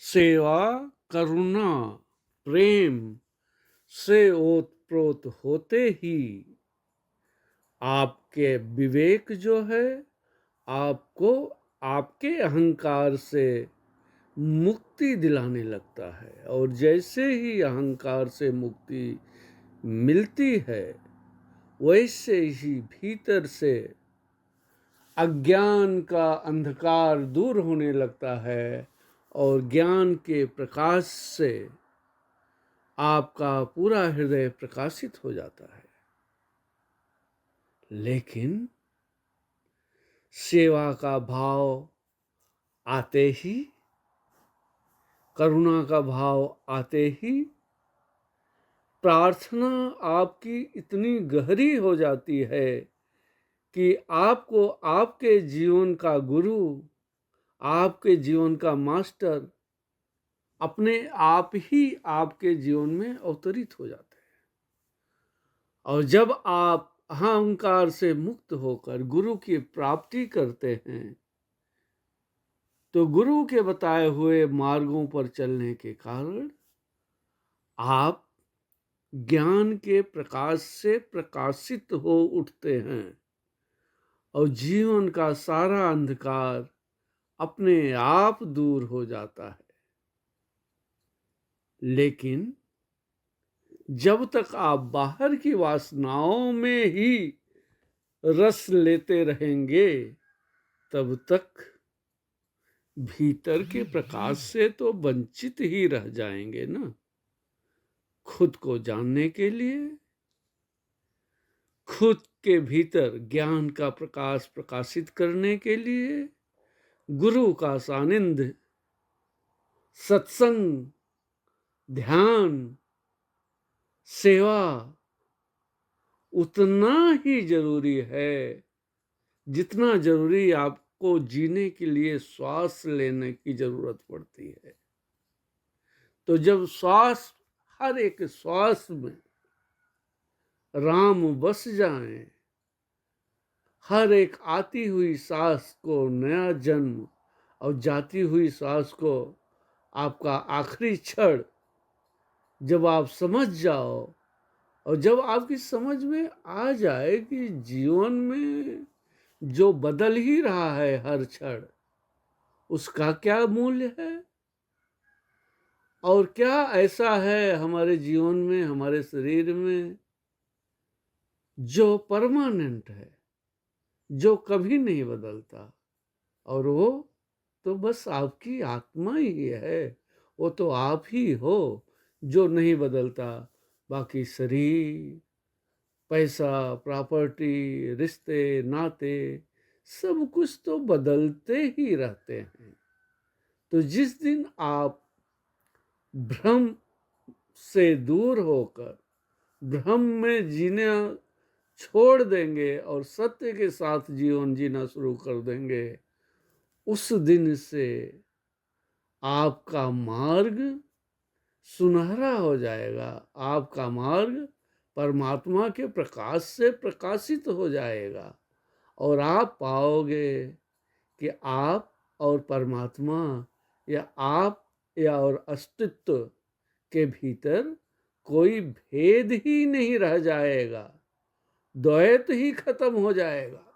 सेवा, करुणा, प्रेम से ओतप्रोत होते ही आपके विवेक जो है आपको आपके अहंकार से मुक्ति दिलाने लगता है। और जैसे ही अहंकार से मुक्ति मिलती है वैसे ही भीतर से अज्ञान का अंधकार दूर होने लगता है और ज्ञान के प्रकाश से आपका पूरा हृदय प्रकाशित हो जाता है। लेकिन सेवा का भाव आते ही, करुणा का भाव आते ही प्रार्थना आपकी इतनी गहरी हो जाती है कि आपको आपके जीवन का गुरु, आपके जीवन का मास्टर अपने आप ही आपके जीवन में अवतरित हो जाते हैं। और जब आप अहंकार से मुक्त होकर गुरु की प्राप्ति करते हैं तो गुरु के बताए हुए मार्गों पर चलने के कारण आप ज्ञान के प्रकाश से प्रकाशित हो उठते हैं और जीवन का सारा अंधकार अपने आप दूर हो जाता है। लेकिन जब तक आप बाहर की वासनाओं में ही रस लेते रहेंगे तब तक भीतर के प्रकाश से तो वंचित ही रह जाएंगे ना। खुद को जानने के लिए, खुद के भीतर ज्ञान का प्रकाश प्रकाशित करने के लिए गुरु का सानिध्य, सत्संग, ध्यान, सेवा उतना ही जरूरी है जितना जरूरी आपको जीने के लिए श्वास लेने की जरूरत पड़ती है। तो जब श्वास, हर एक श्वास में राम बस जाएं, हर एक आती हुई सांस को नया जन्म और जाती हुई सांस को आपका आखिरी क्षण जब आप समझ जाओ और जब आपकी समझ में आ जाए कि जीवन में जो बदल ही रहा है हर क्षण, उसका क्या मूल्य है और क्या ऐसा है हमारे जीवन में, हमारे शरीर में जो परमानेंट है, जो कभी नहीं बदलता। और वो तो बस आपकी आत्मा ही है, वो तो आप ही हो जो नहीं बदलता। बाकी शरीर, पैसा, प्रॉपर्टी, रिश्ते, नाते सब कुछ तो बदलते ही रहते हैं। तो जिस दिन आप भ्रम से दूर होकर भ्रम में जीना छोड़ देंगे और सत्य के साथ जीवन जीना शुरू कर देंगे, उस दिन से आपका मार्ग सुनहरा हो जाएगा। आपका मार्ग परमात्मा के प्रकाश से प्रकाशित हो जाएगा और आप पाओगे कि आप और परमात्मा या आप या और अस्तित्व के भीतर कोई भेद ही नहीं रह जाएगा, द्वैत ही खत्म हो जाएगा।